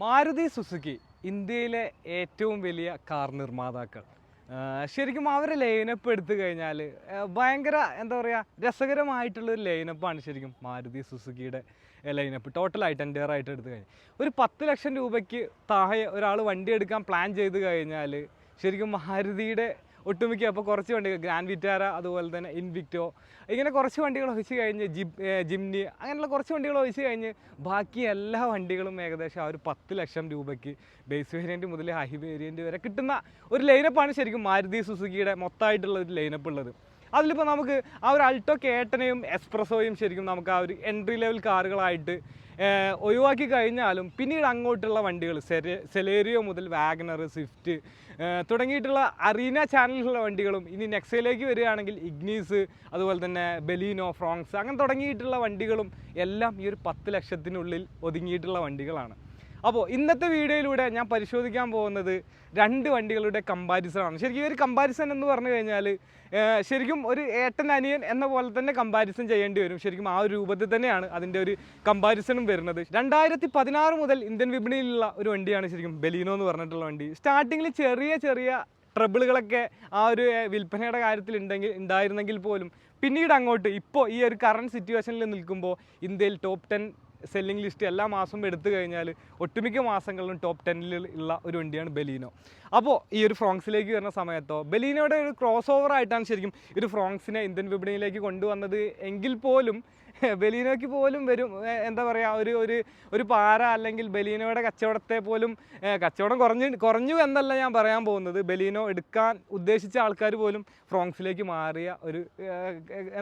Maruti Suzuki ഇന്ത്യയിലെ ഏറ്റവും വലിയ കാർ നിർമ്മാതാക്കൾ. ശരിക്കും അവരെ ലൈനപ്പ് എടുത്തു കഴിഞ്ഞാൽ ഭയങ്കര എന്താ പറയുക രസകരമായിട്ടുള്ളൊരു ലൈനപ്പാണ് ശരിക്കും മാരുതി സുസുക്കിയുടെ ലൈനപ്പ്. ടോട്ടലായിട്ട് എൻ്റെയറായിട്ട് എടുത്തു കഴിഞ്ഞാൽ ഒരു 10 ലക്ഷം രൂപയ്ക്ക് താഴെ ഒരാൾ വണ്ടി എടുക്കാൻ പ്ലാൻ ചെയ്ത് കഴിഞ്ഞാൽ ശരിക്കും മാരുതിയുടെ ഒട്ടുമിക്ക അപ്പോൾ കുറച്ച് വണ്ടികൾ ഗ്രാൻഡ് വിറ്റാര, അതുപോലെ തന്നെ ഇൻവിക്റ്റോ, ഇങ്ങനെ കുറച്ച് വണ്ടികൾ ഒഴിച്ച് കഴിഞ്ഞ് ജിംനി, അങ്ങനെയുള്ള കുറച്ച് വണ്ടികൾ ഒഴിച്ച് കഴിഞ്ഞ് ബാക്കി എല്ലാ വണ്ടികളും ഏകദേശം ആ ഒരു 10 ലക്ഷം രൂപയ്ക്ക് ബേസ് വേരിയൻറ്റ് മുതൽ ഹൈ വേരിയൻറ്റ് വരെ കിട്ടുന്ന ഒരു ലൈനപ്പാണ് ശരിക്കും മാരുതി സുസുക്കിയുടെ മൊത്തമായിട്ടുള്ള ഒരു ലൈനപ്പ് ഉള്ളത്. അതിലിപ്പോൾ നമുക്ക് ആ ഒരു അൾട്ടോ കേട്ടനെയും എക്സ്പ്രസോയും ശരിക്കും നമുക്ക് ആ ഒരു എൻട്രി ലെവൽ കാറുകളായിട്ട് ഒഴിവാക്കി കഴിഞ്ഞാലും പിന്നീട് അങ്ങോട്ടുള്ള വണ്ടികൾ സെലേരിയോ മുതൽ വാഗനർ, സ്വിഫ്റ്റ് തുടങ്ങിയിട്ടുള്ള അറീന ചാനലിലുള്ള വണ്ടികളും, ഇനി നെക്സയിലേക്ക് വരികയാണെങ്കിൽ ഇഗ്നീസ്, അതുപോലെ തന്നെ ബലീനോ, ഫ്രോങ്സ്, അങ്ങനെ തുടങ്ങിയിട്ടുള്ള വണ്ടികളും എല്ലാം ഈ ഒരു 10 ലക്ഷത്തിനുള്ളിൽ ഒതുങ്ങിയിട്ടുള്ള വണ്ടികളാണ്. അപ്പോൾ ഇന്നത്തെ വീഡിയോയിലൂടെ ഞാൻ പരിശോധിക്കാൻ പോകുന്നത് 2 വണ്ടികളുടെ കമ്പാരിസണാണ്. ശരിക്കും ഈ ഒരു കമ്പാരിസൺ എന്ന് പറഞ്ഞു കഴിഞ്ഞാൽ ശരിക്കും ഒരു ഏട്ടൻ അനിയൻ എന്ന പോലെ തന്നെ കമ്പാരിസൺ ചെയ്യേണ്ടി വരും. ശരിക്കും ആ ഒരു രൂപത്തിൽ തന്നെയാണ് അതിൻ്റെ ഒരു കമ്പാരിസണും വരുന്നത്. 2016 മുതൽ ഇന്ത്യൻ വിപണിയിലുള്ള ഒരു വണ്ടിയാണ് ശരിക്കും ബലീനോ എന്ന് പറഞ്ഞിട്ടുള്ള വണ്ടി. സ്റ്റാർട്ടിങ്ങിൽ ചെറിയ ട്രബിളുകളൊക്കെ ആ ഒരു വിൽപ്പനയുടെ കാര്യത്തിൽ ഉണ്ടായിരുന്നെങ്കിൽ പോലും പിന്നീട് അങ്ങോട്ട് ഇപ്പോൾ ഈ ഒരു കറണ്ട് സിറ്റുവേഷനിൽ നിൽക്കുമ്പോൾ ഇന്ത്യയിൽ ടോപ്പ് 10 സെല്ലിംഗ് ലിസ്റ്റ് എല്ലാ മാസവും എടുത്തു കഴിഞ്ഞാൽ ഒട്ടുമിക്ക മാസങ്ങളിലും ടോപ്പ് 10 ഉള്ള ഒരു വണ്ടിയാണ് ബലീനോ. അപ്പോൾ ഈ ഒരു ഫ്രോങ്സിലേക്ക് വരുന്ന സമയത്തോ ബലീനോയുടെ ഒരു ക്രോസ് ഓവർ ആയിട്ടാണ് ശരിക്കും ഈ ഒരു ഫ്രോങ്സിനെ ഇന്ത്യൻ വിപണിയിലേക്ക് കൊണ്ടുവന്നത് എങ്കിൽ പോലും ബലീനോയ്ക്ക് പോലും വരും എന്താ പറയുക ഒരു പാര അല്ലെങ്കിൽ ബലീനോയുടെ കച്ചവടത്തെ പോലും കച്ചവടം കുറഞ്ഞു എന്നല്ല ഞാൻ പറയാൻ പോകുന്നത്. ബലീനോ എടുക്കാൻ ഉദ്ദേശിച്ച ആൾക്കാർ പോലും ഫ്രോങ്സിലേക്ക് മാറിയ ഒരു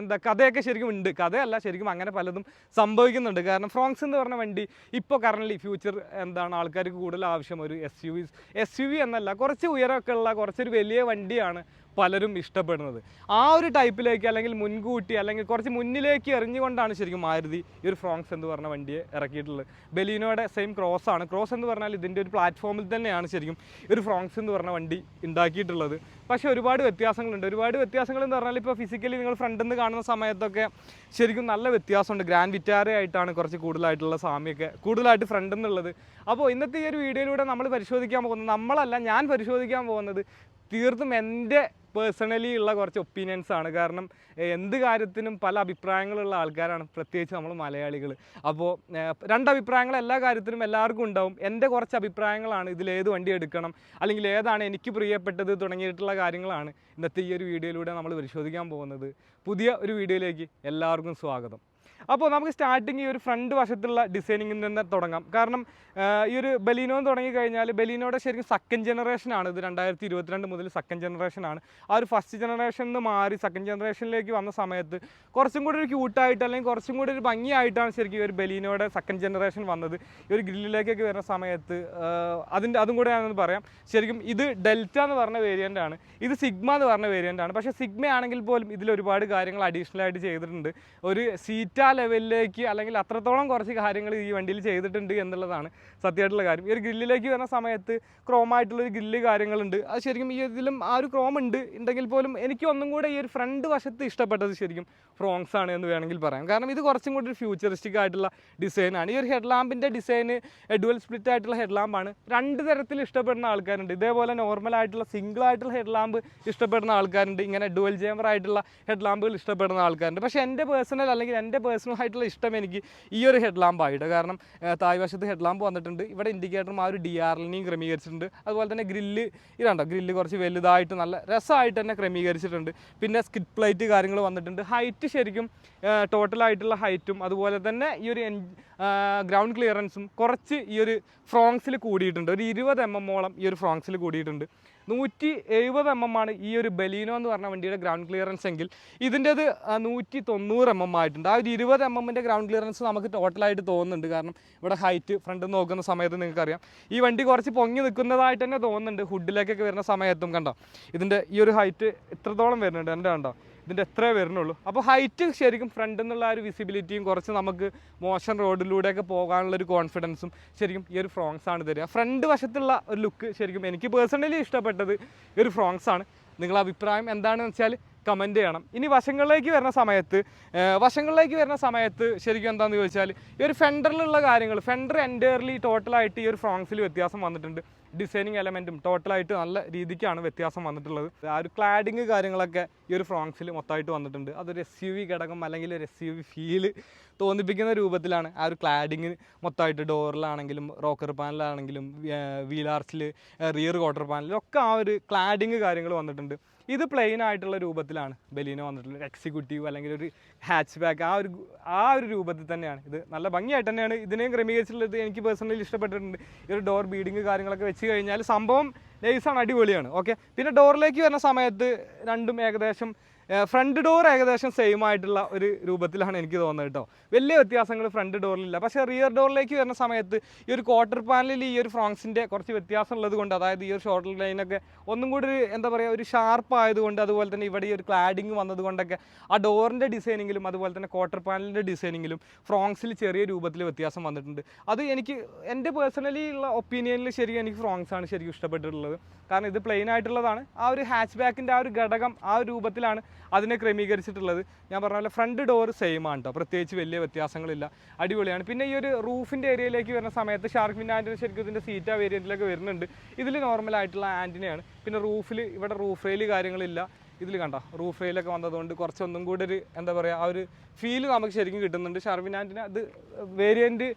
എന്താ കഥയൊക്കെ ശരിക്കും ഉണ്ട്. കഥയല്ല, ശരിക്കും അങ്ങനെ പലതും സംഭവിക്കുന്നുണ്ട്. കാരണം ഫ്രോങ്സ് എന്ന് പറഞ്ഞ വണ്ടി ഇപ്പോൾ കറൻ്റ്ലി ഫ്യൂച്ചർ എന്താണ് ആൾക്കാർക്ക് കൂടുതൽ ആവശ്യം ഒരു എസ് യു വി എന്നല്ല, കുറച്ച് ഉയരമൊക്കെ ഉള്ള കുറച്ചൊരു വലിയ വണ്ടിയാണ് പലരും ഇഷ്ടപ്പെടുന്നത്. ആ ഒരു ടൈപ്പിലേക്ക് അല്ലെങ്കിൽ മുൻകൂട്ടി അല്ലെങ്കിൽ കുറച്ച് മുന്നിലേക്ക് എറിഞ്ഞുകൊണ്ടാണ് ശരിക്കും മാരുതി ഈ ഒരു ഫ്രോങ്സ് എന്ന് പറഞ്ഞ വണ്ടിയെ ഇറക്കിയിട്ടുള്ളത്. ബലീനോയുടെ സെയിം ക്രോസ് ആണ്. ക്രോസ് എന്ന് പറഞ്ഞാൽ ഇതിൻ്റെ ഒരു പ്ലാറ്റ്ഫോമിൽ തന്നെയാണ് ശരിക്കും ഈ ഒരു ഫ്രോങ്സ് എന്ന് പറഞ്ഞ വണ്ടി ഉണ്ടാക്കിയിട്ടുള്ളത്. പക്ഷേ ഒരുപാട് വ്യത്യാസങ്ങളുണ്ട്. ഒരുപാട് വ്യത്യാസങ്ങൾ എന്ന് പറഞ്ഞാൽ ഇപ്പോൾ ഫിസിക്കലി നിങ്ങൾ ഫ്രണ്ടിൽ നിന്ന് കാണുന്ന സമയത്തൊക്കെ ശരിക്കും നല്ല വ്യത്യാസമുണ്ട്. ഗ്രാൻഡ് വിറ്റാര ആയിട്ടാണ് കുറച്ച് കൂടുതലായിട്ടുള്ള സാമ്യമൊക്കെ കൂടുതലായിട്ട് ഫ്രണ്ടിൽ നിന്നുള്ളത്. അപ്പോൾ ഇന്നത്തെ ഈ ഒരു വീഡിയോയിലൂടെ നമ്മൾ പരിശോധിക്കാൻ പോകുന്നത്, ഞാൻ പരിശോധിക്കാൻ പോകുന്നത് തീർത്തും എൻ്റെ പേഴ്സണലി ഉള്ള കുറച്ച് ഒപ്പീനിയൻസ് ആണ്. കാരണം എന്ത് കാര്യത്തിനും പല അഭിപ്രായങ്ങളുള്ള ആൾക്കാരാണ്, പ്രത്യേകിച്ച് നമ്മൾ മലയാളികൾ. അപ്പോൾ 2 അഭിപ്രായങ്ങൾ എല്ലാ കാര്യത്തിനും എല്ലാവർക്കും ഉണ്ടാവും. എൻ്റെ കുറച്ച് അഭിപ്രായങ്ങളാണ് ഇതിലേത് വണ്ടി എടുക്കണം അല്ലെങ്കിൽ ഏതാണ് എനിക്ക് പ്രിയപ്പെട്ടത് തുടങ്ങിയിട്ടുള്ള കാര്യങ്ങളാണ് ഇന്നത്തെ ഈ ഒരു വീഡിയോയിലൂടെ നമ്മൾ പരിശോധിക്കാൻ പോകുന്നത്. പുതിയ ഒരു വീഡിയോയിലേക്ക് എല്ലാവർക്കും സ്വാഗതം. അപ്പോൾ നമുക്ക് സ്റ്റാർട്ടിങ് ഈ ഒരു ഫ്രണ്ട് വശത്തുള്ള ഡിസൈനിങ്ങിൽ നിന്ന് തുടങ്ങാം. കാരണം ഈ ഒരു ബലീനോ തുടങ്ങി കഴിഞ്ഞാൽ ബലീനോയുടെ ശരിക്കും സെക്കൻഡ് ജനറേഷനാണ് ഇത്. 2022 മുതൽ സെക്കൻഡ് ജനറേഷനാണ്. ആ ഒരു ഫസ്റ്റ് ജനറേഷനിൽ നിന്ന് മാറി സെക്കൻഡ് ജനറേഷനിലേക്ക് വന്ന സമയത്ത് കുറച്ചും കൂടി ഒരു ക്യൂട്ടായിട്ട് അല്ലെങ്കിൽ കുറച്ചും കൂടി ഒരു ഭംഗിയായിട്ടാണ് ശരിക്കും ഈ ഒരു ബലീനോയുടെ സെക്കൻഡ് ജനറേഷൻ വന്നത്. ഈ ഒരു ഗ്രില്ലിലേക്കൊക്കെ വരുന്ന സമയത്ത് അതും കൂടെ ഞാനൊന്ന് പറയാം. ശരിക്കും ഇത് ഡെൽറ്റ എന്ന് പറഞ്ഞ വേരിയൻ്റ് ആണ്, ഇത് സിഗ്മ എന്ന് പറഞ്ഞ വേരിയൻ്റ് ആണ്. പക്ഷേ സിഗ്മ ആണെങ്കിൽ പോലും ഇതിൽ ഒരുപാട് കാര്യങ്ങൾ അഡീഷണൽ ആയിട്ട് ചെയ്തിട്ടുണ്ട്. ഒരു സീറ്റ ലെവലിലേക്ക് അല്ലെങ്കിൽ അത്രത്തോളം കുറച്ച് കാര്യങ്ങൾ ഈ വണ്ടിയിൽ ചെയ്തിട്ടുണ്ട് എന്നുള്ളതാണ് സത്യമായിട്ടുള്ള കാര്യം. ഈ ഒരു ഗ്രില്ലിലേക്ക് വരുന്ന സമയത്ത് ക്രോമായിട്ടുള്ളൊരു ഗ്രില്ല് കാര്യങ്ങളുണ്ട്. അത് ശരിക്കും ഈ ഇതിലും ആ ഒരു ക്രോം ഉണ്ടെങ്കിൽ പോലും എനിക്ക് ഒന്നും കൂടെ ഈ ഒരു ഫ്രണ്ട് വശത്ത് ഇഷ്ടപ്പെട്ടത് ശരിക്കും ഫ്രോങ്സ് ആണ് എന്ന് വേണമെങ്കിൽ പറയാം. കാരണം ഇത് കുറച്ചും കൂടി ഒരു ഫ്യൂച്ചറിസ്റ്റിക് ആയിട്ടുള്ള ഡിസൈനാണ്. ഈ ഒരു ഹെഡ് ലാമ്പിൻ്റെ ഡിസൈന് ഡുവൽ സ്പ്ലിറ്റ് ആയിട്ടുള്ള ഹെഡ് ലാമ്പാണ്. 2 തരത്തിൽ ഇഷ്ടപ്പെടുന്ന ആൾക്കാരുണ്ട്. ഇതേപോലെ നോർമലായിട്ടുള്ള സിംഗിൾ ആയിട്ടുള്ള ഹെഡ് ലാമ്പ് ഇഷ്ടപ്പെടുന്ന ആൾക്കാരുണ്ട്. ഇങ്ങനെ ഡുവൽ ചേമ്പർ ആയിട്ടുള്ള ഹെഡ് ലാമ്പുകൾ ഇഷ്ടപ്പെടുന്ന ആൾക്കാരുണ്ട്. പക്ഷേ എൻ്റെ പേഴ്സണൽ ആയിട്ടുള്ള ഇഷ്ടം എനിക്ക് ഈ ഒരു ഹെഡ് ലാമ്പായിട്ട്. കാരണം താഴ്വശത്ത് ഹെഡ് ലാമ്പ് വന്നിട്ടുണ്ട്. ഇവിടെ ഇൻഡിക്കേറ്ററും ആ ഒരു DRLനെയും ക്രമീകരിച്ചിട്ടുണ്ട്. അതുപോലെ തന്നെ ഗ്രില്ല് കുറച്ച് വലുതായിട്ട് നല്ല രസമായിട്ട് തന്നെ ക്രമീകരിച്ചിട്ടുണ്ട്. പിന്നെ സ്കിഡ് പ്ലേറ്റ് കാര്യങ്ങൾ വന്നിട്ടുണ്ട്. ഹൈറ്റ് ശരിക്കും ടോട്ടലായിട്ടുള്ള ഹൈറ്റും അതുപോലെ തന്നെ ഈ ഒരു ഗ്രൗണ്ട് ക്ലിയറൻസും കുറച്ച് ഈ ഒരു ഫ്രോങ്സിൽ കൂടിയിട്ടുണ്ട്. ഒരു 20 mm ഈ ഒരു ഫ്രോങ്സിൽ കൂടിയിട്ടുണ്ട്. 170 mm ഈ ഒരു ബലീനോ എന്ന് പറഞ്ഞ വണ്ടിയുടെ ഗ്രൗണ്ട് ക്ലിയറൻസ് എങ്കിൽ ഇതിൻ്റെത് 190 mm ആയിട്ടുണ്ട്. ആ ഒരു 20 mm ഗ്രൗണ്ട് ക്ലിയറൻസ് നമുക്ക് ടോട്ടലായിട്ട് തോന്നുന്നുണ്ട്. കാരണം ഇവിടെ ഹൈറ്റ് ഫ്രണ്ട് നോക്കുന്ന സമയത്ത് നിങ്ങൾക്കറിയാം ഈ വണ്ടി കുറച്ച് പൊങ്ങി നിൽക്കുന്നതായിട്ട് തന്നെ തോന്നുന്നുണ്ട്. ഹുഡിലേക്കൊക്കെ വരുന്ന സമയത്തും കണ്ടോ ഇതിൻ്റെ ഈ ഒരു ഹൈറ്റ് ഇത്രത്തോളം വരുന്നുണ്ട്. എൻ്റെ കണ്ടോ ഇതിൻ്റെ എത്രയേ വരുന്നുള്ളൂ. അപ്പോൾ ഹൈറ്റ് ശരിക്കും ഫ്രണ്ടിൽ നിന്നുള്ള ഒരു വിസിബിലിറ്റിയും കുറച്ച് നമുക്ക് മോശം റോഡിലൂടെയൊക്കെ പോകാനുള്ളൊരു കോൺഫിഡൻസും ശരിക്കും ഈ ഒരു ഫ്രോങ്സ് ആണ് തരിക. ഫ്രണ്ട് വശത്തുള്ള ഒരു ലുക്ക് ശരിക്കും എനിക്ക് പേഴ്സണലി ഇഷ്ടപ്പെട്ടത് ഈ ഒരു ഫ്രോങ്സ് ആണ്. നിങ്ങളുടെ അഭിപ്രായം എന്താണെന്ന് വെച്ചാൽ കമൻറ്റ് ചെയ്യണം. ഇനി വശങ്ങളിലേക്ക് വരുന്ന സമയത്ത് ശരിക്കും എന്താണെന്ന് ചോദിച്ചാൽ ഈ ഒരു ഫെൻഡറിലുള്ള കാര്യങ്ങൾ, ഫെൻഡർ എൻറ്റയർലി ടോട്ടലായിട്ട് ഈ ഒരു ഫ്രോങ്സിൽ വ്യത്യാസം വന്നിട്ടുണ്ട്. ഡിസൈനിങ് എലമെൻറ്റും ടോട്ടലായിട്ട് നല്ല രീതിക്കാണ് വ്യത്യാസം വന്നിട്ടുള്ളത്. ആ ഒരു ക്ലാഡിങ് കാര്യങ്ങളൊക്കെ ഈ ഒരു ഫ്രോങ്സിൽ മൊത്തമായിട്ട് വന്നിട്ടുണ്ട്. അതൊരു SUV ഘടകം അല്ലെങ്കിൽ ഒരു SUV ഫീല് തോന്നിപ്പിക്കുന്ന രൂപത്തിലാണ് ആ ഒരു ക്ലാഡിങ് മൊത്തമായിട്ട്. ഡോറിലാണെങ്കിലും റോക്കർ പാനലാണെങ്കിലും വീൽ ആർച്ചിൽ റിയർ ക്വാർട്ടർ പാനലിലൊക്കെ ആ ഒരു ക്ലാഡിങ് കാര്യങ്ങൾ വന്നിട്ടുണ്ട്. ഇത് പ്ലെയിൻ ആയിട്ടുള്ള രൂപത്തിലാണ് ബലീനോ വന്നിട്ടുള്ളത്. എക്സിക്യൂട്ടീവ് അല്ലെങ്കിൽ ഒരു ഹാച്ച് ബാക്ക് ആ ഒരു രൂപത്തിൽ തന്നെയാണ്. ഇത് നല്ല ഭംഗിയായിട്ട് തന്നെയാണ് ഇതിനെയും ക്രമീകരിച്ചിട്ടുള്ളത്. എനിക്ക് പേഴ്സണലി ഇഷ്ടപ്പെട്ടിട്ടുണ്ട്. ഈ ഒരു ഡോർ ബീഡിങ് കാര്യങ്ങളൊക്കെ വെച്ച് കഴിഞ്ഞാൽ സംഭവം നൈസാണ്, അടിപൊളിയാണ്. ഓക്കെ, പിന്നെ ഡോറിലേക്ക് വരുന്ന സമയത്ത് രണ്ടും ഏകദേശം ഫ്രണ്ട് ഡോർ ഏകദേശം സെയിം ആയിട്ടുള്ള ഒരു രൂപത്തിലാണ് എനിക്ക് തോന്നുന്നത് കേട്ടോ. വലിയ വ്യത്യാസങ്ങൾ ഫ്രണ്ട് ഡോറിലില്ല. പക്ഷേ റിയർ ഡോറിലേക്ക് വരുന്ന സമയത്ത് ഈ ഒരു ക്വാർട്ടർ പാനലിൽ ഈ ഒരു ഫ്രോങ്സിൻ്റെ കുറച്ച് വ്യത്യാസം ഉള്ളത് കൊണ്ട്, അതായത് ഈ ഒരു ഷോർട്ടർ ലൈനൊക്കെ ഒന്നും കൂടി ഒരു എന്താ പറയുക ഒരു ഷാർപ്പ് ആയതുകൊണ്ട്, അതുപോലെ തന്നെ ഇവിടെ ഈ ഒരു ക്ലാഡിങ് വന്നതുകൊണ്ടൊക്കെ ആ ഡോറിൻ്റെ ഡിസൈനിങ്ങിലും അതുപോലെ തന്നെ ക്വാർട്ടർ പാനലിൻ്റെ ഡിസൈനിങ്ങിലും ഫ്രോങ്സിൽ ചെറിയ രൂപത്തിൽ വ്യത്യാസം വന്നിട്ടുണ്ട്. അത് എനിക്ക് എൻ്റെ പേഴ്സണലി ഉള്ള ഒപ്പീനിയനിൽ ശരിക്കും എനിക്ക് ഫ്രോങ്സാണ് ശരിക്കും ഇഷ്ടപ്പെട്ടിട്ടുള്ളത്. കാരണം ഇത് പ്ലെയിൻ ആയിട്ടുള്ളതാണ്. ആ ഒരു ഹാച്ച് ബാക്കിൻ്റെ ആ ഒരു ഘടകം ആ ഒരു രൂപത്തിലാണ് അതിനെ ക്രമീകരിച്ചിട്ടുള്ളത്. ഞാൻ പറഞ്ഞ പോലെ ഫ്രണ്ട് ഡോർ സെയിം ആണ് കേട്ടോ, പ്രത്യേകിച്ച് വലിയ വ്യത്യാസങ്ങളില്ല, അടിപൊളിയാണ്. പിന്നെ ഈ ഒരു റൂഫിൻ്റെ ഏരിയയിലേക്ക് വരുന്ന സമയത്ത് ഷാർക്ക് ഫിൻ ആൻറ്റിന ശരിക്കും ഇതിൻ്റെ സീറ്റ വേരിയൻറ്റിലൊക്കെ വരുന്നുണ്ട്. ഇതിൽ നോർമലായിട്ടുള്ള ആൻറ്റിനയാണ്. പിന്നെ റൂഫിൽ ഇവിടെ റൂഫ് റെയിൽ കാര്യങ്ങളില്ല. ഇതിൽ കണ്ടോ റൂഫ് റെയിലൊക്കെ വന്നതുകൊണ്ട് കുറച്ചൊന്നും കൂടി ഒരു എന്താ പറയുക ആ ഒരു ഫീല് നമുക്ക് ശരിക്കും കിട്ടുന്നുണ്ട്. ഷാർക്ക് ഫിൻ ആൻറ്റിന അത് വേരിയൻറ്റ്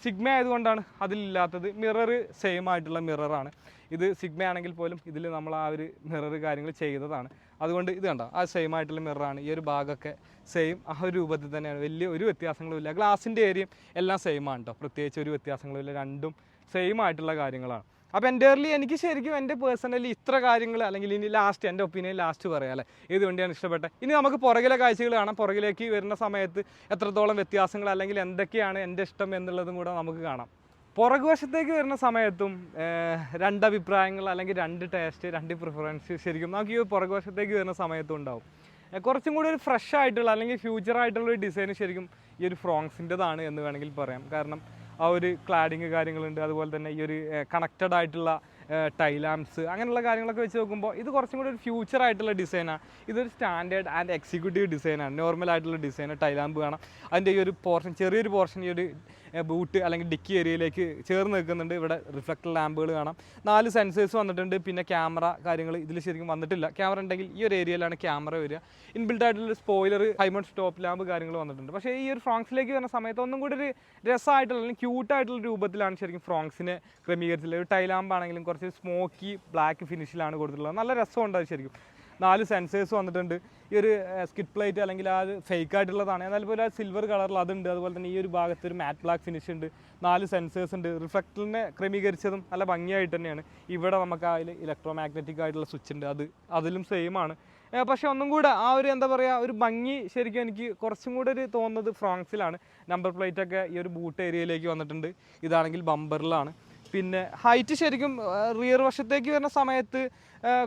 സിഗ്മ ആയതുകൊണ്ടാണ് അതിലില്ലാത്തത്. മിറർ സെയിം ആയിട്ടുള്ള മിററാണ്. ഇത് സിഗ്മ ആണെങ്കിൽ പോലും ഇതിൽ നമ്മൾ ആ ഒരു മിറർ കാര്യങ്ങൾ ചെയ്തതാണ്. അതുകൊണ്ട് ഇത് കണ്ടോ ആ സെയിം ആയിട്ടുള്ള മിററാണ്. ഈ ഒരു ഭാഗമൊക്കെ സെയിം ആ ഒരു രൂപത്തിൽ തന്നെയാണ്. വലിയ ഒരു വ്യത്യാസങ്ങളും ഇല്ല. ഗ്ലാസിൻ്റെ ഏരിയയും എല്ലാം സെയിം ആണ് കേട്ടോ, പ്രത്യേകിച്ച് ഒരു വ്യത്യാസങ്ങളും ഇല്ല. രണ്ടും സെയിം ആയിട്ടുള്ള കാര്യങ്ങളാണ്. അപ്പോൾ എൻ്റെർലി എനിക്ക് ശരിക്കും എൻ്റെ പേഴ്സണലി ഇത്ര കാര്യങ്ങൾ, അല്ലെങ്കിൽ ഇനി ലാസ്റ്റ് എൻ്റെ ഒപ്പീനിയൻ ലാസ്റ്റ് പറയാം അല്ലേ, ഏത് വണ്ടിയാണ് ഇഷ്ടപ്പെട്ടത്. ഇനി നമുക്ക് പുറകിലെ കാഴ്ചകൾ കാണാം. പുറകിലേക്ക് വരുന്ന സമയത്ത് എത്രത്തോളം വ്യത്യാസങ്ങൾ അല്ലെങ്കിൽ എന്തൊക്കെയാണ് എൻ്റെ ഇഷ്ടം എന്നുള്ളതും കൂടെ നമുക്ക് കാണാം. പുറകുവശത്തേക്ക് വരുന്ന സമയത്തും രണ്ടഭിപ്രായങ്ങൾ അല്ലെങ്കിൽ രണ്ട് ടേസ്റ്റ്, രണ്ട് പ്രിഫറൻസ് ശരിക്കും നമുക്ക് ഈ പുറകുവശത്തേക്ക് വരുന്ന സമയത്തും ഉണ്ടാവും. കുറച്ചും കൂടി ഒരു ഫ്രഷ് ആയിട്ടുള്ള അല്ലെങ്കിൽ ഫ്യൂച്ചർ ആയിട്ടുള്ള ഒരു ഡിസൈൻ ശരിക്കും ഈ ഒരു ഫ്രോങ്സിൻ്റെതാണ് എന്ന് വേണമെങ്കിൽ പറയാം. കാരണം ആ ഒരു ക്ലാഡിങ് കാര്യങ്ങളുണ്ട്, അതുപോലെ തന്നെ ഈ ഒരു കണക്റ്റഡ് ആയിട്ടുള്ള ടൈലാംപ്സ് അങ്ങനെയുള്ള കാര്യങ്ങളൊക്കെ വെച്ച് നോക്കുമ്പോൾ ഇത് കുറച്ചും കൂടി ഒരു ഫ്യൂച്ചർ ആയിട്ടുള്ള ഡിസൈനാണ്. ഇതൊരു സ്റ്റാൻഡേർഡ് ആൻഡ് എക്സിക്യൂട്ടീവ് ഡിസൈനാണ്. നോർമൽ ആയിട്ടുള്ള ഡിസൈൻ, ടൈലാമ്പ് കാണാം. അതിൻ്റെ ഈ ഒരു പോർഷൻ, ചെറിയൊരു പോർഷൻ ഈ ഒരു ബൂട്ട് അല്ലെങ്കിൽ ഡിക്കി ഏരിയയിലേക്ക് ചേർന്ന് നിൽക്കുന്നുണ്ട്. ഇവിടെ റിഫ്ലക്ടർ ലാമ്പുകൾ കാണാം. 4 സെൻസേഴ്സ് വന്നിട്ടുണ്ട്. പിന്നെ ക്യാമറ കാര്യങ്ങൾ ഇതിൽ ശരിക്കും വന്നിട്ടില്ല. ക്യാമറ ഉണ്ടെങ്കിൽ ഈ ഒരു ഏരിയയിലാണ് ക്യാമറ വരിക. ഇൻബിൽഡ് ആയിട്ടുള്ള സ്പോയിലർ, ഹൈമൗണ്ട് സ്റ്റോപ്പ് ലാമ്പ് കാര്യങ്ങൾ വന്നിട്ടുണ്ട്. പക്ഷേ ഈ ഒരു ഫ്രോങ്സിലേക്ക് വരുന്ന സമയത്ത് ഒന്നും കൂടി ഒരു രസമായിട്ടുള്ള അല്ലെങ്കിൽ ക്യൂട്ടായിട്ടുള്ള രൂപത്തിലാണ് ശരിക്കും ഫ്രോങ്സിനെ ക്രമീകരിച്ചിട്ടുള്ളത്. ഒരു ടൈലാമ്പ് ആണെങ്കിലും കുറച്ച് സ്മോക്കി ബ്ലാക്ക് ഫിനിഷിലാണ് കൊടുത്തിട്ടുള്ളത്. നല്ല രസമുണ്ട് അത് ശരിക്കും. 4 സെൻസേഴ്സ് വന്നിട്ടുണ്ട്. ഈ ഒരു സ്കിഡ് പ്ലേറ്റ് അല്ലെങ്കിൽ ആ ഫേക്ക് ആയിട്ടുള്ളതാണ്, എന്നാൽ പോലും ആ സിൽവർ കളറിൽ അതുണ്ട്. അതുപോലെ തന്നെ ഈ ഒരു ഭാഗത്ത് ഒരു മാറ്റ് ബ്ലാക്ക് ഫിനിഷ് ഉണ്ട്. 4 സെൻസേഴ്സ് ഉണ്ട്. റിഫ്ലക്ടറിനെ ക്രമീകരിച്ചതും നല്ല ഭംഗിയായിട്ട് തന്നെയാണ്. ഇവിടെ നമുക്ക് അതിൽ ഇലക്ട്രോ മാഗ്നറ്റിക് ആയിട്ടുള്ള സ്വിച്ച് ഉണ്ട്, അതിലും സെയിം ആണ്. പക്ഷേ ഒന്നും കൂടെ ആ ഒരു എന്താ പറയുക ഒരു ഭംഗി ശരിക്കും എനിക്ക് കുറച്ചും കൂടെ ഒരു തോന്നുന്നത് ഫ്രോങ്സിലാണ്. നമ്പർ പ്ലേറ്റൊക്കെ ഈ ഒരു ബൂട്ട് ഏരിയയിലേക്ക് വന്നിട്ടുണ്ട്. ഇതാണെങ്കിൽ ബമ്പറിലാണ്. പിന്നെ ഹൈറ്റ് ശരിക്കും റിയർ വശത്തേക്ക് വരുന്ന സമയത്ത്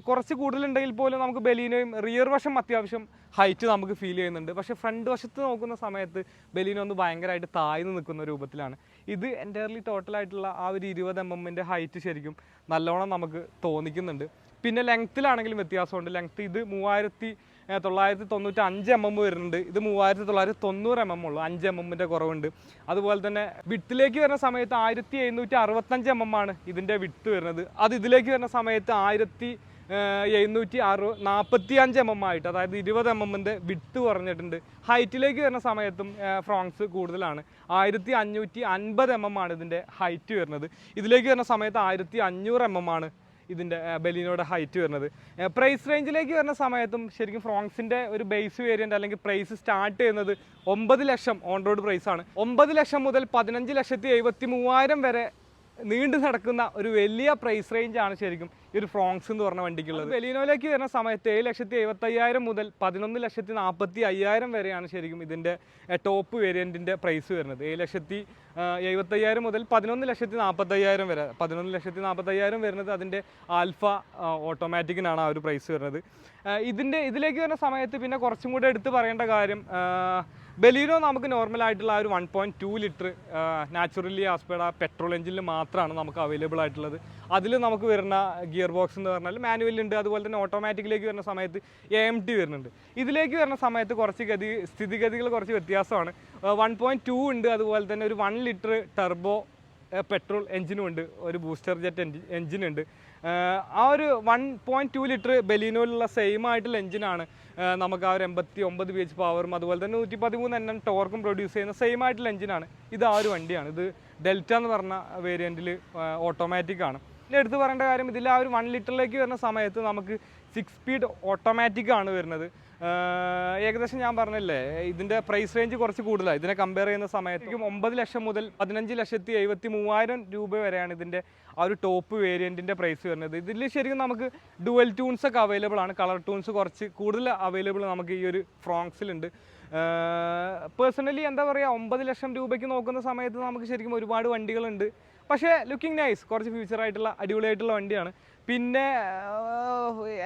കുറച്ച് കൂടുതലുണ്ടെങ്കിൽ പോലും നമുക്ക് ബലീനോയും റിയർ വശം അത്യാവശ്യം ഹൈറ്റ് നമുക്ക് ഫീൽ ചെയ്യുന്നുണ്ട്. പക്ഷേ ഫ്രണ്ട് വശത്ത് നോക്കുന്ന സമയത്ത് ബലീനോ ഒന്ന് ഭയങ്കരമായിട്ട് താഴ്ന്നു നിൽക്കുന്ന രൂപത്തിലാണ്. ഇത് എൻ്റയർലി ടോട്ടലായിട്ടുള്ള ആ ഒരു 20 mm ഹൈറ്റ് ശരിക്കും നല്ലോണം നമുക്ക് തോന്നിക്കുന്നുണ്ട്. പിന്നെ ലെങ്ത്തിലാണെങ്കിലും വ്യത്യാസമുണ്ട്. ലെങ്ത്ത് ഇത് 3995 mm വരുന്നുണ്ട്. ഇത് 3990 mm ഉള്ളൂ. 5 mm കുറവുണ്ട്. അതുപോലെ തന്നെ വിട്ടിലേക്ക് വരുന്ന സമയത്ത് 1765 mm ആണ് ഇതിൻ്റെ വിട്ട് വരുന്നത്. അത് ഇതിലേക്ക് വരുന്ന സമയത്ത് 1745 mm ആയിട്ട്, അതായത് 20 mm വിട്ട് കുറഞ്ഞിട്ടുണ്ട്. ഹൈറ്റിലേക്ക് വരുന്ന സമയത്തും ഫ്രോങ്സ് കൂടുതലാണ്. 1550 mm ആണ് ഇതിൻ്റെ ഹൈറ്റ് വരുന്നത്. ഇതിലേക്ക് വരുന്ന സമയത്ത് 1500 mm ആണ് ഇതിൻ്റെ ബലീനോയുടെ ഹൈറ്റ് വരുന്നത്. പ്രൈസ് റേഞ്ചിലേക്ക് വരുന്ന സമയത്തും ശരിക്കും ഫ്രോങ്സിൻ്റെ ഒരു ബേസ് വേരിയൻ്റ് അല്ലെങ്കിൽ പ്രൈസ് സ്റ്റാർട്ട് ചെയ്യുന്നത് 9 ലക്ഷം ഓൺ റോഡ് പ്രൈസാണ്. 9 ലക്ഷം മുതൽ 15,73,000 വരെ നീണ്ടു നടക്കുന്ന ഒരു വലിയ പ്രൈസ് റേഞ്ചാണ് ശരിക്കും ഈ ഒരു ഫ്രോങ്സ് എന്ന് പറഞ്ഞ വണ്ടിക്കുള്ളത്. ബലീനോയിലേക്ക് വരുന്ന സമയത്ത് 7,75,000 മുതൽ 11,45,000 വരെയാണ് ശരിക്കും ഇതിൻ്റെ ടോപ്പ് വേരിയൻറ്റിൻ്റെ പ്രൈസ് വരുന്നത്. 7,00,000 75,000 മുതൽ 11,40,000 വരെ. 11,40,000 വരുന്നത് അതിൻ്റെ ആൽഫ ഓട്ടോമാറ്റിക്കിനാണ് ആ ഒരു പ്രൈസ് വരുന്നത്. ഇതിലേക്ക് വരുന്ന സമയത്ത് പിന്നെ കുറച്ചും കൂടെ എടുത്ത് പറയേണ്ട കാര്യം, ബലീനോ നമുക്ക് നോർമലായിട്ടുള്ള ആ ഒരു 1.2 ലിറ്റർ നാച്ചുറലി ആസ്പെർഡ് പെട്രോൾ എഞ്ചിനിൽ മാത്രമാണ് നമുക്ക് അവൈലബിൾ ആയിട്ടുള്ളത്. അതിൽ നമുക്ക് വരുന്ന ഗിയർ ബോക്സ് എന്ന് പറഞ്ഞാൽ മാനുവൽ ഉണ്ട്, അതുപോലെ തന്നെ ഓട്ടോമാറ്റിക്കിലേക്ക് വരുന്ന സമയത്ത് AMT വരുന്നുണ്ട്. ഇതിലേക്ക് വരുന്ന സമയത്ത് കുറച്ച് സ്ഥിതിഗതികൾ കുറച്ച് വ്യത്യാസമാണ്. 1.2 ഉണ്ട്, അതുപോലെ തന്നെ ഒരു 1 ലിറ്റർ ടർബോ പെട്രോൾ എഞ്ചിനും ഉണ്ട്, ഒരു ബൂസ്റ്റർ ജെറ്റ് എഞ്ചിനുണ്ട്. ആ ഒരു 1.2 ലിറ്റർ ബലീനോയിലുള്ള സെയിം ആയിട്ടുള്ള എഞ്ചിനാണ് നമുക്ക് ആ ഒരു 89 BH പവറും അതുപോലെ തന്നെ 113 Nm ടോർക്കും പ്രൊഡ്യൂസ് ചെയ്യുന്ന സെയിം ആയിട്ടുള്ള എഞ്ചിനാണ്. ഇത് ആ ഒരു വണ്ടിയാണ്. ഇത് ഡെൽറ്റ എന്ന് പറഞ്ഞ വേരിയൻറ്റിൽ ഓട്ടോമാറ്റിക് ആണ്. ഇതിൽ എടുത്ത് പറയേണ്ട കാര്യം, ഇതിൽ ആ ഒരു 1 ലിറ്ററിലേക്ക് വരുന്ന സമയത്ത് നമുക്ക് 6 സ്പീഡ് ഓട്ടോമാറ്റിക് ആണ് വരുന്നത്. ഏകദേശം ഞാൻ പറഞ്ഞില്ലേ, ഇതിൻ്റെ പ്രൈസ് റേഞ്ച് കുറച്ച് കൂടുതലാണ്. ഇതിനെ കമ്പയർ ചെയ്യുന്ന സമയത്തേക്കും 9 ലക്ഷം മുതൽ 15,73,000 രൂപ വരെയാണ് ഇതിൻ്റെ ആ ഒരു ടോപ്പ് വേരിയൻറ്റിൻ്റെ പ്രൈസ് വരുന്നത്. ഇതിൽ ശരിക്കും നമുക്ക് ഡുവൽ ട്യൂൺസ് ഒക്കെ അവൈലബിൾ ആണ്. കളർ ട്യൂൺസ് കുറച്ച് കൂടുതൽ അവൈലബിൾ നമുക്ക് ഈ ഒരു ഫ്രോങ്സിലുണ്ട്. പേഴ്സണലി എന്താ പറയുക, 9 ലക്ഷം രൂപയ്ക്ക് നോക്കുന്ന സമയത്ത് നമുക്ക് ശരിക്കും ഒരുപാട് വണ്ടികളുണ്ട്. പക്ഷേ ലുക്കിംഗ് നൈസ്, കുറച്ച് ഫ്യൂച്ചറായിട്ടുള്ള അടിപൊളിയായിട്ടുള്ള വണ്ടിയാണ്. പിന്നെ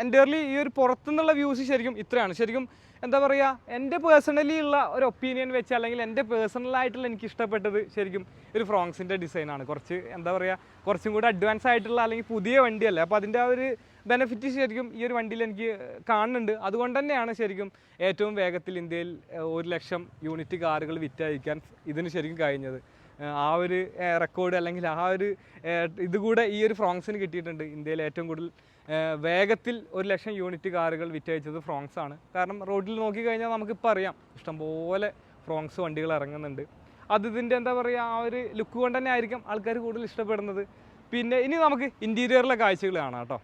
എൻ്റർലി ഈ ഒരു പുറത്തുനിന്നുള്ള വ്യൂസ് ശരിക്കും ഇത്രയാണ്. ശരിക്കും എന്താ പറയുക, എൻ്റെ പേഴ്സണലി ഉള്ള ഒരു ഒപ്പീനിയൻ വെച്ച്, അല്ലെങ്കിൽ എൻ്റെ പേഴ്സണലായിട്ടുള്ള എനിക്ക് ഇഷ്ടപ്പെട്ടത് ശരിക്കും ഒരു ഫ്രോങ്സിൻ്റെ ഡിസൈനാണ്. കുറച്ച് എന്താ പറയുക, കുറച്ചും കൂടി അഡ്വാൻസ് ആയിട്ടുള്ള അല്ലെങ്കിൽ പുതിയ വണ്ടിയല്ലേ, അപ്പോൾ അതിൻ്റെ ആ ഒരു ബെനിഫിറ്റ് ശരിക്കും ഈ ഒരു വണ്ടിയിൽ എനിക്ക് കാണുന്നുണ്ട്. അതുകൊണ്ട് തന്നെയാണ് ശരിക്കും ഏറ്റവും വേഗത്തിൽ ഇന്ത്യയിൽ 1 ലക്ഷം യൂണിറ്റ് കാറുകൾ വിറ്റഴിക്കാൻ ഇതിന് ശരിക്കും കഴിഞ്ഞത്. ആ ഒരു റെക്കോർഡ് അല്ലെങ്കിൽ ആ ഒരു ഇതുകൂടെ ഈ ഒരു ഫ്രോങ്സിന് കിട്ടിയിട്ടുണ്ട്. ഇന്ത്യയിൽ ഏറ്റവും കൂടുതൽ വേഗത്തിൽ 1 ലക്ഷം യൂണിറ്റ് കാറുകൾ വിറ്റഴിച്ചത് ഫ്രോങ്സ് ആണ്. കാരണം റോഡിൽ നോക്കിക്കഴിഞ്ഞാൽ നമുക്കിപ്പോൾ അറിയാം, ഇഷ്ടംപോലെ ഫ്രോങ്സ് വണ്ടികൾ ഇറങ്ങുന്നുണ്ട്. അത് ഇതിൻ്റെ എന്താ പറയുക, ആ ഒരു ലുക്ക് കൊണ്ട് തന്നെ ആയിരിക്കും ആൾക്കാർ കൂടുതൽ ഇഷ്ടപ്പെടുന്നത്. പിന്നെ ഇനി നമുക്ക് ഇൻറ്റീരിയറിലെ കാഴ്ചകൾ കാണാം കേട്ടോ.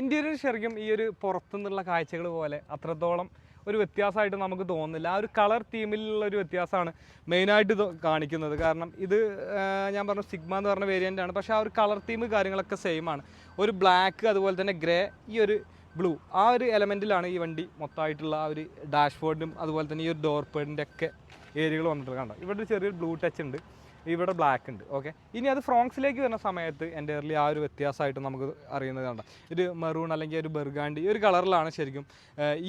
ഇൻറ്റീരിയർ ശരിക്കും ഈ ഒരു പുറത്തുനിന്നുള്ള കാഴ്ചകൾ പോലെ അത്രത്തോളം ഒരു വ്യത്യാസമായിട്ട് നമുക്ക് തോന്നുന്നില്ല. ആ ഒരു കളർ തീമിലുള്ള ഒരു വ്യത്യാസമാണ് മെയിനായിട്ട് കാണിക്കുന്നത്. കാരണം ഇത് ഞാൻ പറഞ്ഞു സിഗ്മ എന്ന് പറഞ്ഞ വേരിയൻ്റ് ആണ്, പക്ഷേ ആ ഒരു കളർ തീം കാര്യങ്ങളൊക്കെ സെയിം ആണ്. ഒരു ബ്ലാക്ക്, അതുപോലെ തന്നെ ഗ്രേ, ഈ ഒരു ബ്ലൂ, ആ ഒരു എലമെൻറ്റിലാണ് ഈ വണ്ടി മൊത്തമായിട്ടുള്ള ആ ഒരു ഡാഷ്ബോർഡിനും അതുപോലെ തന്നെ ഈ ഒരു ഡോർ പേഡിൻ്റെ ഒക്കെ ഏരിയകൾ വന്നിട്ട് കണ്ടോ. ഇവിടെ ഒരു ചെറിയൊരു ബ്ലൂ ടച്ച് ഉണ്ട്, ഇവിടെ ബ്ലാക്ക് ഉണ്ട്. ഓക്കെ, ഇനി അത് ഫ്രോങ്സിലേക്ക് വരുന്ന സമയത്ത് എൻ്റെർലി ആ ഒരു വ്യത്യാസമായിട്ട് നമുക്ക് അറിയുന്നത് കണ്ട, ഒരു മെറൂൺ അല്ലെങ്കിൽ ഒരു ബെർഗാണ്ടി ഈ ഒരു കളറിലാണ് ശരിക്കും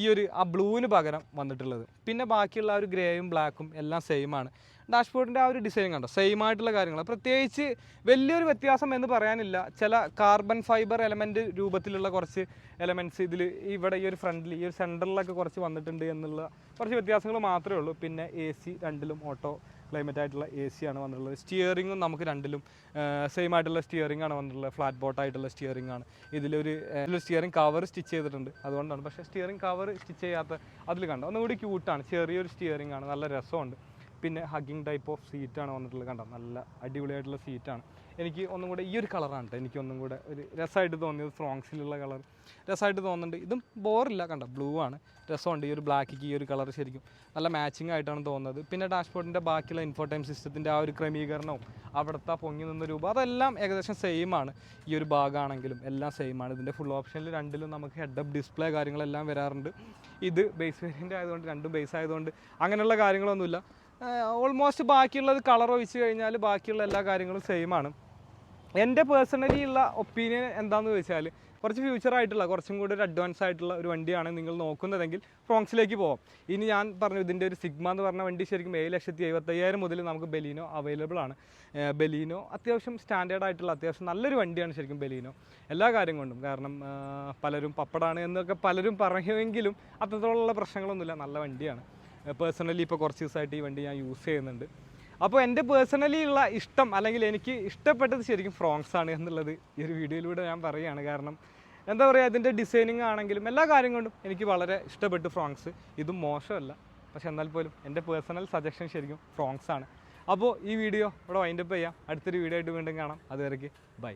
ഈ ഒരു ആ ബ്ലൂവിന് പകരം വന്നിട്ടുള്ളത്. പിന്നെ ബാക്കിയുള്ള ആ ഒരു ഗ്രേയും ബ്ലാക്കും എല്ലാം സെയിം ആണ്. ഡാഷ്ബോർഡിൻ്റെ ആ ഒരു ഡിസൈൻ കണ്ടോ, സെയിം ആയിട്ടുള്ള കാര്യങ്ങൾ, പ്രത്യേകിച്ച് വലിയൊരു വ്യത്യാസം എന്ന് പറയാനില്ല. ചില കാർബൺ ഫൈബർ എലമെൻറ്റ് രൂപത്തിലുള്ള കുറച്ച് എലമെൻറ്റ്സ് ഇതിൽ ഇവിടെ ഈ ഒരു ഫ്രണ്ടിൽ ഈ ഒരു സെൻറ്ററിലൊക്കെ കുറച്ച് വന്നിട്ടുണ്ട് എന്നുള്ള കുറച്ച് വ്യത്യാസങ്ങൾ മാത്രമേ ഉള്ളൂ. പിന്നെ AC രണ്ടിലും ഓട്ടോ ക്ലൈമറ്റ് ആയിട്ടുള്ള AC ആണ് വന്നിട്ടുള്ളത്. സ്റ്റിയറിങ്ങും നമുക്ക് രണ്ടിലും സെയിം ആയിട്ടുള്ള സ്റ്റിയറിംഗ് ആണ് വന്നിട്ടുള്ളത്. ഫ്ലാറ്റ് ബോട്ടായിട്ടുള്ള സ്റ്റിയറിംഗ് ആണ്. ഇതിലൊരു സ്റ്റിയറിംഗ് കവർ സ്റ്റിച്ച് ചെയ്തിട്ടുണ്ട്, അതുകൊണ്ടാണ്. പക്ഷേ സ്റ്റിയറിംഗ് കവർ സ്റ്റിച്ച് ചെയ്യാത്ത അതിൽ കണ്ടോ, ഒന്നുകൂടി ക്യൂട്ടാണ്. ചെറിയൊരു സ്റ്റിയറിംഗ് ആണ്, നല്ല രസമുണ്ട്. പിന്നെ ഹഗ്ഗിങ് ടൈപ്പ് ഓഫ് സീറ്റാണ് വന്നിട്ടുള്ളത്, കണ്ടോ, നല്ല അടിപൊളിയായിട്ടുള്ള സീറ്റാണ്. എനിക്ക് ഒന്നും കൂടെ ഈ ഒരു കളറാണ് കേട്ടോ എനിക്ക് ഒന്നും കൂടെ ഒരു രസമായിട്ട് തോന്നിയത്. ഫ്രോങ്സിലുള്ള കളർ രസമായിട്ട് തോന്നുന്നുണ്ട്. ഇതും ബോറില്ല, കണ്ടോ, ബ്ലൂ ആണ്, രസമുണ്ട്. ഈ ഒരു ബ്ലാക്കിക്ക് ഈ ഒരു കളർ ശരിക്കും നല്ല മാച്ചിങ് ആയിട്ടാണ് തോന്നുന്നത്. പിന്നെ ഡാഷ്ബോർഡിൻ്റെ ബാക്കിയുള്ള ഇൻഫോടൈം സിസ്റ്റത്തിൻ്റെ ആ ഒരു ക്രമീകരണവും അവിടുത്തെ പൊങ്ങി നിന്ന രൂപം അതെല്ലാം ഏകദേശം സെയിം ആണ്. ഈ ഒരു ഭാഗമാണെങ്കിലും എല്ലാം സെയിം ആണ്. ഇതിൻ്റെ ഫുൾ ഓപ്ഷനിൽ രണ്ടിലും നമുക്ക് ഹെഡ് അപ്പ് ഡിസ്പ്ലേ കാര്യങ്ങളെല്ലാം വരാറുണ്ട്. ഇത് ബേസ് വേരിയൻ്റ് ആയതുകൊണ്ട്, രണ്ടും ബേസ് ആയതുകൊണ്ട് അങ്ങനെയുള്ള കാര്യങ്ങളൊന്നുമില്ല. ഓൾമോസ്റ്റ് ബാക്കിയുള്ളത് കളർ ഒഴിച്ച് കഴിഞ്ഞാൽ ബാക്കിയുള്ള എല്ലാ കാര്യങ്ങളും സെയിം ആണ്. എൻ്റെ പേഴ്സണലി ഉള്ള ഒപ്പീനിയൻ എന്താണെന്ന് ചോദിച്ചാൽ, കുറച്ച് ഫ്യൂച്ചറായിട്ടുള്ള കുറച്ചും കൂടി ഒരു അഡ്വാൻസ് ആയിട്ടുള്ള ഒരു വണ്ടിയാണ് നിങ്ങൾ നോക്കുന്നതെങ്കിൽ ഫ്രോങ്സിലേക്ക് പോകാം. ഇനി ഞാൻ പറഞ്ഞു ഇതിൻ്റെ ഒരു സിഗ്മ എന്ന് പറഞ്ഞ വണ്ടി ശരിക്കും 7,75,000 മുതൽ നമുക്ക് ബലീനോ അവൈലബിൾ ആണ്. ബലീനോ അത്യാവശ്യം സ്റ്റാൻഡേർഡ് ആയിട്ടുള്ള അത്യാവശ്യം നല്ലൊരു വണ്ടിയാണ് ശരിക്കും ബലീനോ, എല്ലാ കാര്യം കൊണ്ടും. കാരണം പലരും പപ്പടാണ് എന്നൊക്കെ പലരും പറയുമെങ്കിലും അത്രത്തോളമുള്ള പ്രശ്നങ്ങളൊന്നുമില്ല, നല്ല വണ്ടിയാണ്. പേഴ്സണലി ഇപ്പോൾ കുറച്ച് ദിവസമായിട്ട് ഈ വണ്ടി ഞാൻ യൂസ് ചെയ്യുന്നുണ്ട്. അപ്പോൾ എൻ്റെ പേഴ്സണലി ഉള്ള ഇഷ്ടം അല്ലെങ്കിൽ എനിക്ക് ഇഷ്ടപ്പെട്ടത് ശരിക്കും ഫ്രോങ്സ് ആണ് എന്നുള്ളത് ഈ ഒരു വീഡിയോയിലൂടെ ഞാൻ പറയുകയാണ്. കാരണം എന്താ പറയുക, ഇതിൻ്റെ ഡിസൈനിങ് ആണെങ്കിലും എല്ലാ കാര്യം കൊണ്ടും എനിക്ക് വളരെ ഇഷ്ടപ്പെട്ടു ഫ്രോങ്സ്. ഇതും മോശമല്ല, പക്ഷെ എന്നാൽ പോലും എൻ്റെ പേഴ്സണൽ സജഷൻ ശരിക്കും ഫ്രോങ്സ് ആണ്. അപ്പോൾ ഈ വീഡിയോ ഇവിടെ വൈൻഡപ്പ് ചെയ്യാം. അടുത്തൊരു വീഡിയോ ആയിട്ട് വീണ്ടും കാണാം. അതുവരേക്ക് ബൈ.